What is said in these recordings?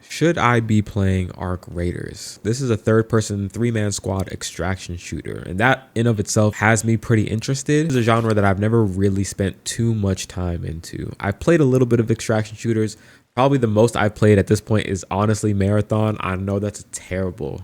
Should I be playing Arc Raiders? This is a third-person, three-man squad extraction shooter, and that in of itself has me pretty interested. It's a genre that I've never really spent too much time into. I've played a little bit of extraction shooters. Probably the most I've played at this point is honestly Marathon. I know that's a terrible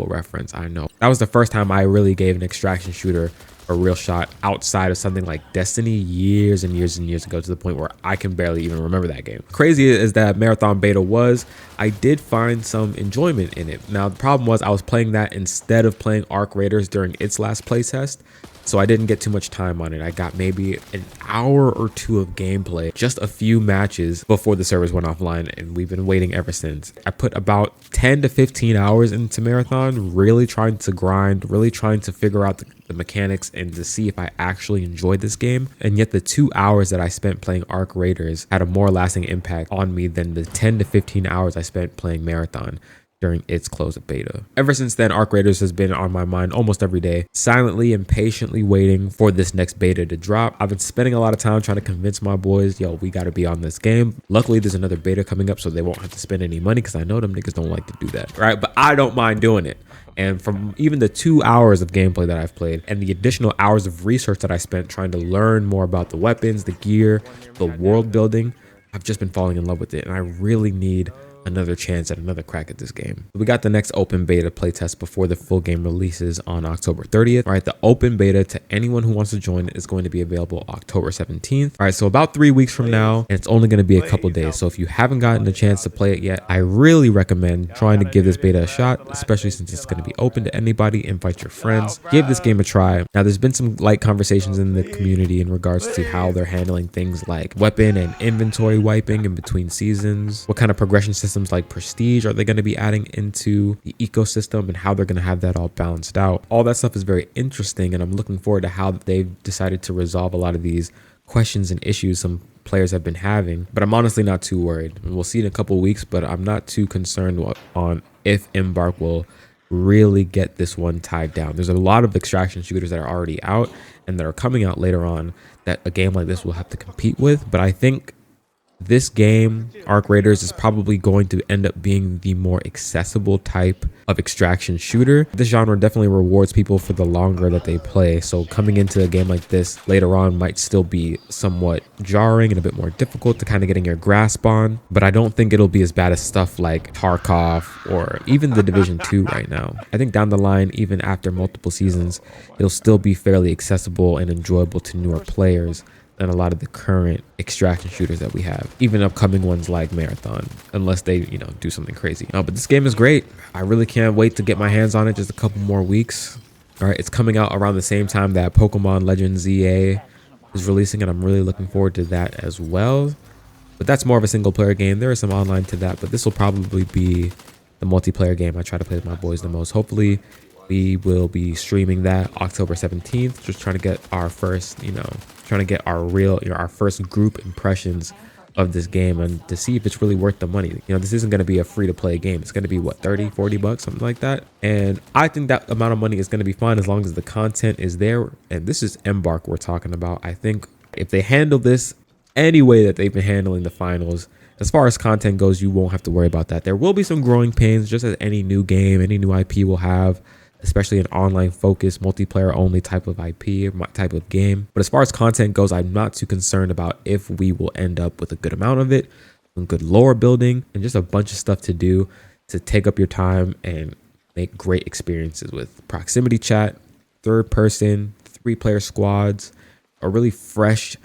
reference. I know. That was the first time I really gave an extraction shooter a real shot outside of something like Destiny years and years and years ago, to the point where I can barely even remember that game. Crazy as that Marathon beta was, I did find some enjoyment in it. Now, the problem was I was playing that instead of playing Arc Raiders during its last playtest, so I didn't get too much time on it. I got maybe an hour or two of gameplay, just a few matches before the servers went offline, and we've been waiting ever since. I put about 10 to 15 hours into Marathon, really trying to grind, really trying to figure out the mechanics and to see if I actually enjoyed this game. And yet the 2 hours that I spent playing Arc Raiders had a more lasting impact on me than the 10 to 15 hours I spent playing Marathon during its close of beta. Ever since then, Arc Raiders has been on my mind almost every day, silently and patiently waiting for this next beta to drop. I've been spending a lot of time trying to convince my boys, yo, we got to be on this game. Luckily, there's another beta coming up, so they won't have to spend any money, because I know them niggas don't like to do that, right? But I don't mind doing it. And from even the 2 hours of gameplay that I've played and the additional hours of research that I spent trying to learn more about the weapons, the gear, the world building, I've just been falling in love with it. And I really need another chance at another crack at this game. We got the next open beta playtest before the full game releases on October 30th. All right, the open beta to anyone who wants to join is going to be available October 17th. All right, so about 3 weeks from now, and it's only going to be a couple days. So if you haven't gotten a chance to play it yet, I really recommend trying to give this beta a shot, especially since it's going to be open to anybody. Invite your friends, give this game a try. Now, there's been some light conversations in the community in regards to how they're handling things like weapon and inventory wiping in between seasons. What kind of progression system like prestige are they going to be adding into the ecosystem, and how they're going to have that all balanced out. All that stuff is very interesting, and I'm looking forward to how they've decided to resolve a lot of these questions and issues some players have been having. But I'm honestly not too worried. We'll see in a couple weeks, but I'm not too concerned on if Embark will really get this one tied down. There's a lot of extraction shooters that are already out and that are coming out later on that a game like this will have to compete with, but I think this game, Arc Raiders, is probably going to end up being the more accessible type of extraction shooter. This genre definitely rewards people for the longer that they play. So coming into a game like this later on might still be somewhat jarring and a bit more difficult to kind of getting your grasp on. But I don't think it'll be as bad as stuff like Tarkov or even the Division 2 right now. I think down the line, even after multiple seasons, it'll still be fairly accessible and enjoyable to newer players than a lot of the current extraction shooters that we have, even upcoming ones like Marathon, unless they, do something crazy. But this game is great. I really can't wait to get my hands on it. Just a couple more weeks. All right, it's coming out around the same time that Pokemon Legends ZA is releasing, and I'm really looking forward to that as well. But that's more of a single player game. There is some online to that, but this will probably be the multiplayer game I try to play with my boys the most. Hopefully we will be streaming that October 17th, just trying to get our first, trying to get our first group impressions of this game and to see if it's really worth the money. This isn't going to be a free to play game. It's going to be what, 30, 40 bucks, something like that. And I think that amount of money is going to be fine as long as the content is there. And this is Embark we're talking about. I think if they handle this any way that they've been handling the finals, as far as content goes, you won't have to worry about that. There will be some growing pains, just as any new game, any new IP will have, especially an online focused multiplayer only type of IP, type of game. But as far as content goes, I'm not too concerned about if we will end up with a good amount of it, some good lore building, and just a bunch of stuff to do to take up your time and make great experiences with proximity chat, third person, 3-player squads, a really fresh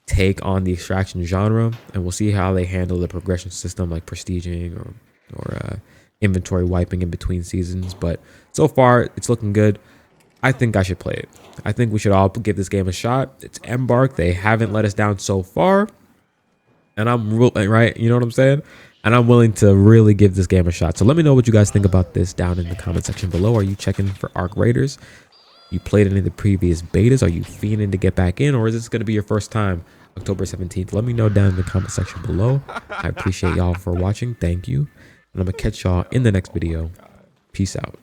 take on the extraction genre. And we'll see how they handle the progression system like prestiging or inventory wiping in between seasons. But so far it's looking good. I think I should play it. I think we should all give this game a shot. It's Embark. They haven't let us down so far, and I'm right, you know what I'm saying? And I'm willing to really give this game a shot. So let me know what you guys think about this down in the comment section below. Are you checking for Arc Raiders? You played any of the previous betas? Are you fiending to get back in, or is this going to be your first time October 17th? Let me know down in the comment section below. I appreciate y'all for watching. Thank you. And I'm going to catch y'all in the next video. Peace out.